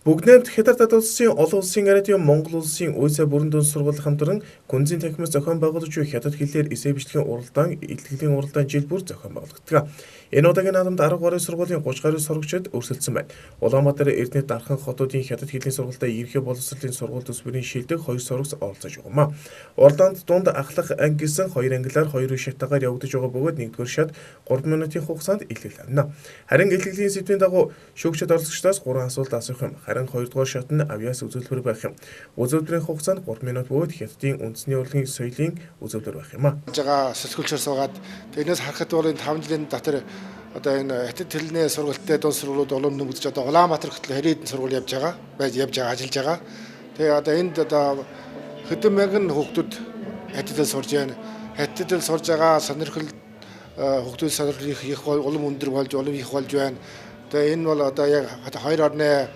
Бүгд Хятад улсын олон улсын радио Монгол улсын Үйсэ бүрэн дүнс сургууль хамтран Гүнзгий танхимаас зохион байгуулж буй хятад хэлээр эсээ бичлэгийн уралдаан, илтгэлийн уралдаан жил бүр зохион байгуулагддаг. Энэ удаагийн наадамд 10 гаруй сургуулийн 30 гаруй сурагчид өрсөлдсөн байна. Улаанбаатар Эрдэнэт дархан хотуудын хятад хэлний сургуультай ерхий боловсролын сургууль төсвөрийн шилдэг 2 сурагч оролцож байгаа. Уралдаанд дунд ахлах анги гэсэн 2 ангилаар 2 шатаагаар явагдаж байгаа бөгөөд 1-р шат 3 минутын хугацаанд илтгэл авна. Харин илтгэлийн сэдвийн дагуу шүүгчид оролцогчдоос 3 асуулт асуух юм. Харин 2-р шат нь авьяас үзүүлбэр байх юм. Үзүүлбэрийн хугацаанд 3 минут бөгөөд хятадын үндэсний урлагийн соёлын үзүүлбэр байх юм. Жага сэтгүүлчээр суугаад тэрнээс харахад бол энэ 5 жилийн дотор одоо энэ хятад хэлний сургуультай дунд сургуулиуд улам нэмэгдэж одоо Улаанбаатар хотод 20 сургууль явж байгаа, ажиллаж байгаа. Тэгээ одоо энд одоо хэдэн мянган хүүхдүүд хятадд сурж байна. Хятадд сурж байгаа сонирхол хүүхдүүд сонирхол их улам өндөр болж улам их болж байна. Тэгээ энэ бол одоо яг хоёр орны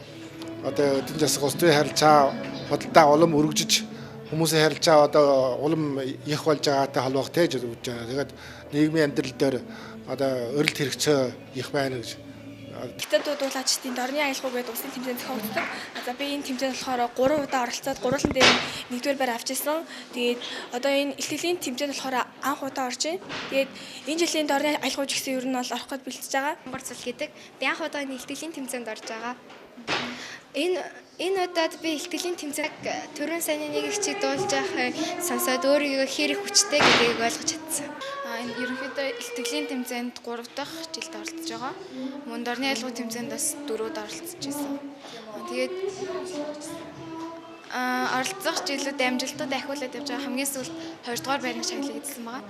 одоо эдийн засаг улс төрийн харилцаа худалдаа улам өргөжж хүмүүсийн харилцаа одоо улам их болж байгаатай холбоотой гэж үзэж байна. Тэгээд нийгмийн амьдрал дээр одоо өрөлт хэрэгцээ их байна гэж. Хятадууд бол ажилтны дорны аялал гээд улсын тэмцээнд зохиогддог. За би энэ тэмцээнд болохоор 3 удаа оролцоод гурван дээр 1-р байр авч ирсэн. Тэгээд одоо энэ илтгэлийн тэмцээнд болохоор анх удаа орж байна. Тэгээд энэ жилийн дорны аялал гэсэн ер нь бол орох гэж бэлтэж байгаа. Горцол гэдэг. Би анх удаа энэ илтгэлийн тэмцээнд орж байгаа. Энэ удаад би илтгэлийн тэмцээг төрийн сайнны нэг хичээл дуулж явах сонсоод өөрийгөө хэр их хүчтэй гэдгийг ойлгож чадсан. Энэ ерөнхийдөө илтгэлийн тэмцээнд 3 дахь жилд оролцож байгаа. Мөн дорны аялал тэмцээнд бас 4-д оролцож байсан. Тэгээд оролцох жилүүд амжилттай ахиулаад явж байгаа. Хамгийн сүүлд 2-р байрны шагналыг эзэлсэн байгаа.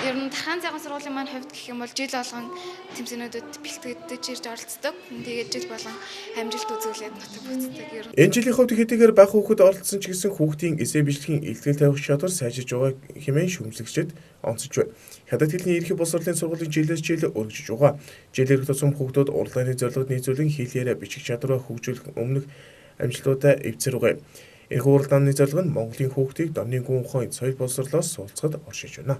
Ер нь Тархан цагаан сургуулийн маань хувьд гэх юм бол жил болгон тэмцээнүүдэд бэлтгэгдэж ирж оролцдог. Тэгээд жил болгон амжилт үзүүлээд нутаг бүцдэг. Энэ жилийн хувьд хэдийгээр бага хүүхэд оролцсон ч гэсэн хүүхдийн эсээ бичлэгийн илтгэл тавих чадвар сайжирч байгаа хэмээн шүүмжлэгчид онцолж байна. Хятад хэлний ерхий боловсролын сургуулийн жилээс жил өргөжж байгаа. Жил ирэх тусам хүүхдүүд урлагийн зорилгод нийцүүлэн хэл яриа бичих чадвараа хөгжүүлэх өмнөх амжилтуудаа эвцэр байгаа. Энэхүү уралдааны зорилго нь Монголын хүүхдийг домны гүн ухаан соёл боловсролоос суулцахад оршиж байна.